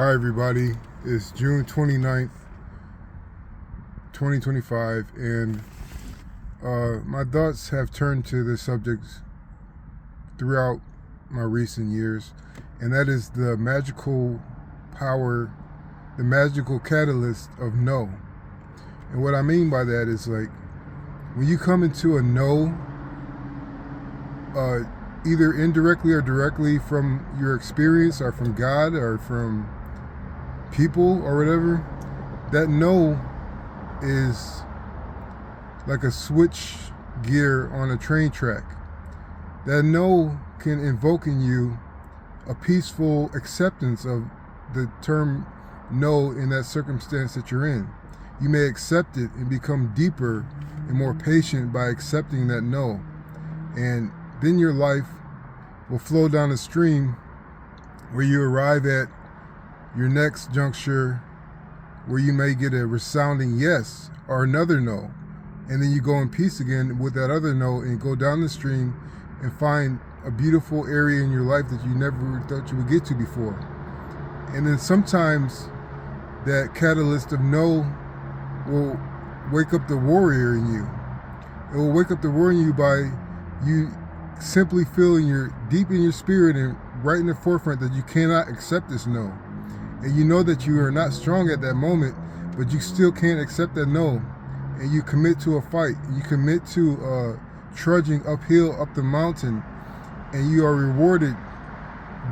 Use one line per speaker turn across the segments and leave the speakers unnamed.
Hi everybody, it's June 29th, 2025, and my thoughts have turned to this subject throughout my recent years, and that is the magical power, the magical catalyst of no. And what I mean by that is, like, when you come into a no, either indirectly or directly from your experience or from God or from people or whatever, that no is like a switch gear on a train track. That no can invoke in you a peaceful acceptance of the term no in that circumstance that you're in. You may accept it and become deeper and more patient by accepting that no. And then your life will flow down a stream where you arrive at your next juncture where you may get a resounding yes or another no. And then you go in peace again with that other no and go down the stream and find a beautiful area in your life that you never thought you would get to before. And then sometimes that catalyst of no will wake up the warrior in you. It will wake up the warrior in you by you simply feeling deep in your spirit and right in the forefront that you cannot accept this no. And you know that you are not strong at that moment, but you still can't accept that no. And you commit to a fight. You commit to trudging uphill up the mountain, and you are rewarded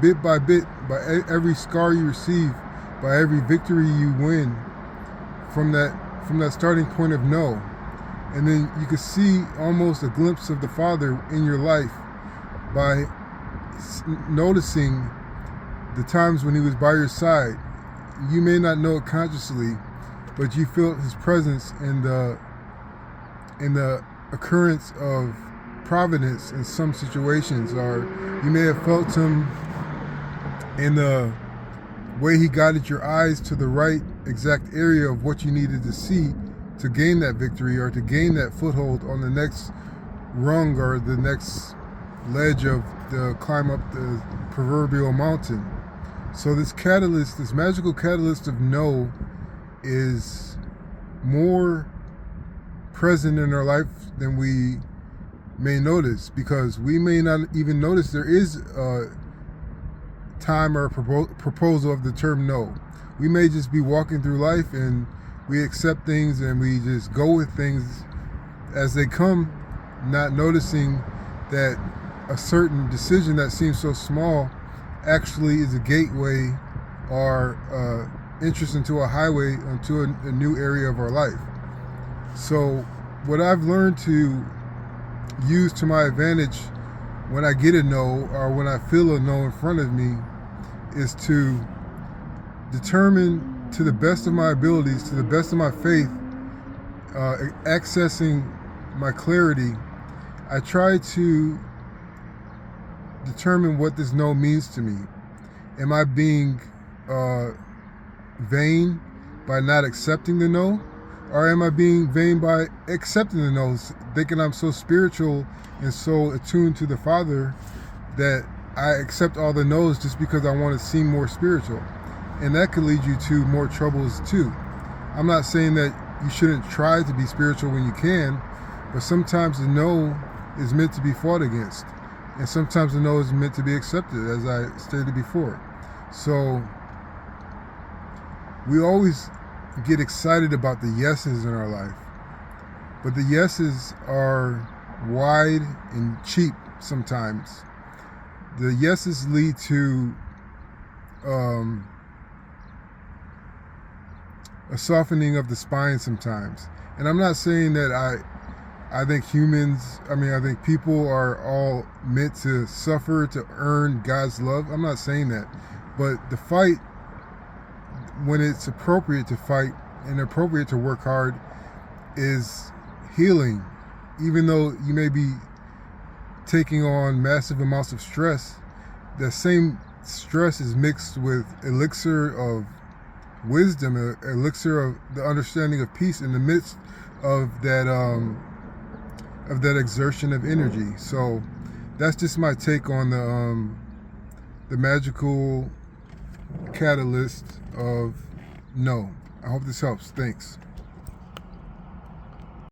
bit by bit by every scar you receive, by every victory you win from that starting point of no. And then you can see almost a glimpse of the Father in your life by noticing the times when he was by your side. You may not know it consciously, but you feel his presence in the occurrence of providence in some situations, or you may have felt him in the way he guided your eyes to the right exact area of what you needed to see to gain that victory or to gain that foothold on the next rung or the next ledge of the climb up the proverbial mountain. So this catalyst, this magical catalyst of no, is more present in our life than we may notice, because we may not even notice there is a time or a proposal of the term no. We may just be walking through life and we accept things and we just go with things as they come, not noticing that a certain decision that seems so small actually is a gateway or entrance into a highway onto a new area of our life. So what I've learned to use to my advantage when I get a no or when I feel a no in front of me is to determine, to the best of my abilities, to the best of my faith, accessing my clarity, I try to determine what this no means to me. Am I being vain by not accepting the no? Or am I being vain by accepting the no's, thinking I'm so spiritual and so attuned to the Father that I accept all the no's just because I want to seem more spiritual? And that could lead you to more troubles too. I'm not saying that you shouldn't try to be spiritual when you can, but sometimes the no is meant to be fought against. And sometimes the no is meant to be accepted, as I stated before. So we always get excited about the yeses in our life, but the yeses are wide and cheap sometimes. The yeses lead to a softening of the spine sometimes. And I'm not saying that I think I think people are all meant to suffer to earn God's love. I'm not saying that. But the fight, when it's appropriate to fight and appropriate to work hard, is healing. Even though you may be taking on massive amounts of stress, the same stress is mixed with elixir of wisdom, elixir of the understanding of peace in the midst of that exertion of energy. So that's just my take on the magical catalyst of no. I hope this helps. Thanks.